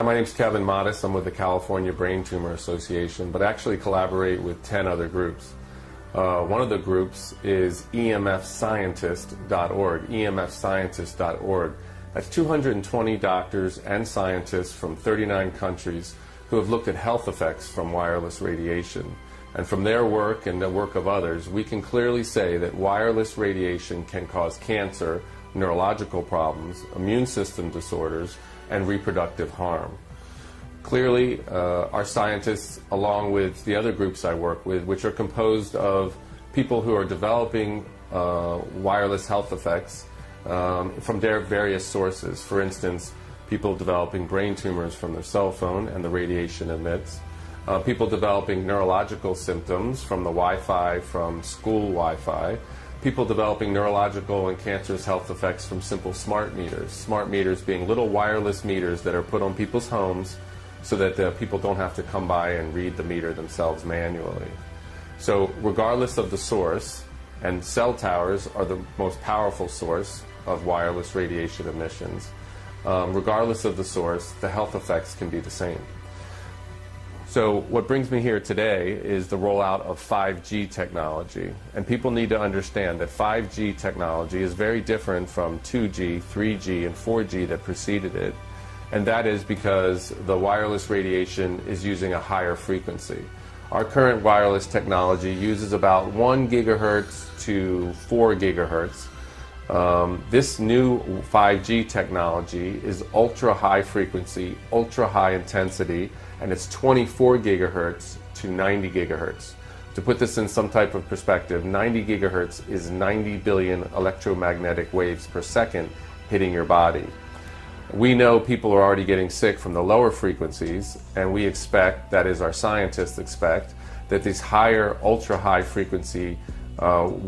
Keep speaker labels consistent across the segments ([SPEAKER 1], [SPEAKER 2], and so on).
[SPEAKER 1] My name is Kevin Modis. I'm with the California Brain Tumor Association, but actually collaborate with 10 other groups. One of the groups is emfscientist.org, emfscientist.org. That's 220 doctors and scientists from 39 countries who have looked at health effects from wireless radiation. And from their work and the work of others, we can clearly say that wireless radiation can cause cancer, neurological problems, immune system disorders, and reproductive harm. Clearly, our scientists, along with the other groups I work with, which are composed of people who are developing wireless health effects from their various sources. For instance, people developing brain tumors from their cell phone and the radiation emits. People developing neurological symptoms from the Wi-Fi, from school Wi-Fi. People developing neurological and cancerous health effects from simple smart meters. Smart meters being little wireless meters that are put on people's homes so that people don't have to come by and read the meter themselves manually. So regardless of the source, and cell towers are the most powerful source of wireless radiation emissions, regardless of the source, the health effects can be the same. So what brings me here today is the rollout of 5G technology. And people need to understand that 5G technology is very different from 2G, 3G, and 4G that preceded it. And that is because the wireless radiation is using a higher frequency. Our current wireless technology uses about 1 gigahertz to 4 gigahertz. This new 5G technology is ultra high frequency, ultra high intensity, and it's 24 gigahertz to 90 gigahertz. To put this in some type of perspective, 90 gigahertz is 90 billion electromagnetic waves per second hitting your body. We know people are already getting sick from the lower frequencies, and we expect, that is our scientists expect, that these higher ultra high frequency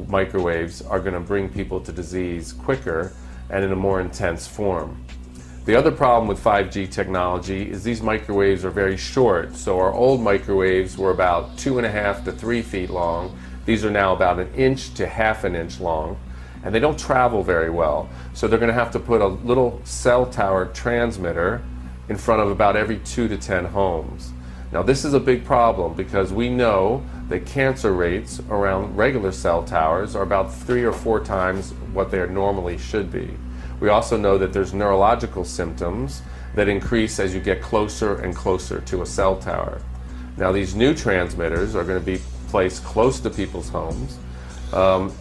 [SPEAKER 1] microwaves are going to bring people to disease quicker and in a more intense form. The other problem with 5G technology is these microwaves are very short. So our old microwaves were about 2.5 to 3 feet long. These are now about 1 inch to half an inch long, and they don't travel very well. So they're going to have to put a little cell tower transmitter in front of about every 2 to 10 homes. Now this is a big problem because we know that cancer rates around regular cell towers are about 3 or 4 times what they normally should be. We also know that there's neurological symptoms that increase as you get closer and closer to a cell tower. Now these new transmitters are going to be placed close to people's homes.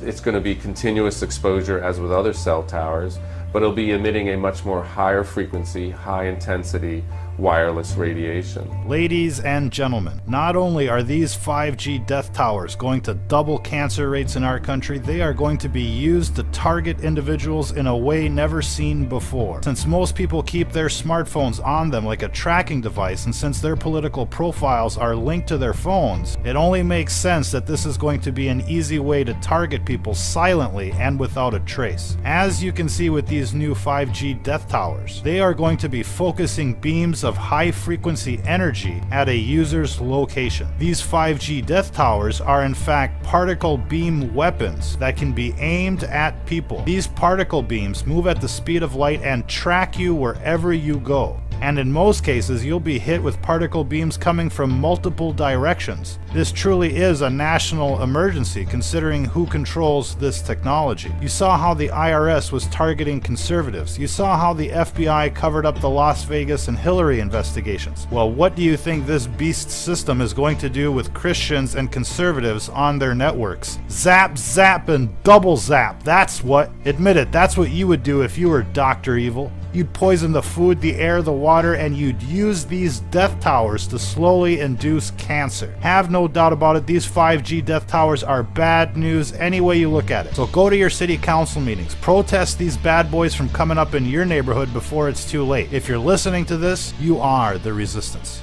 [SPEAKER 1] It's going to be continuous exposure as with other cell towers, but it'll be emitting a much more higher frequency, high intensity wireless radiation.
[SPEAKER 2] Ladies and gentlemen, not only are these 5G death towers going to double cancer rates in our country, they are going to be used to target individuals in a way never seen before. Since most people keep their smartphones on them like a tracking device, and since their political profiles are linked to their phones, it only makes sense that this is going to be an easy way to target people silently and without a trace. As you can see with these new 5G death towers, they are going to be focusing beams of high-frequency energy at a user's location. These 5G death towers are in fact particle beam weapons that can be aimed at people. These particle beams move at the speed of light and track you wherever you go. And in most cases, you'll be hit with particle beams coming from multiple directions. This truly is a national emergency considering who controls this technology. You saw how the IRS was targeting conservatives. You saw how the FBI covered up the Las Vegas and Hillary investigations. Well, what do you think this beast system is going to do with Christians and conservatives on their networks? Zap, zap, and double zap. That's what. Admit it, that's what you would do if you were Dr. Evil. You'd poison the food, the air, the water, and you'd use these death towers to slowly induce cancer. Have no doubt about it, these 5G death towers are bad news any way you look at it. So go to your city council meetings. Protest these bad boys from coming up in your neighborhood before it's too late. If you're listening to this, you are the resistance.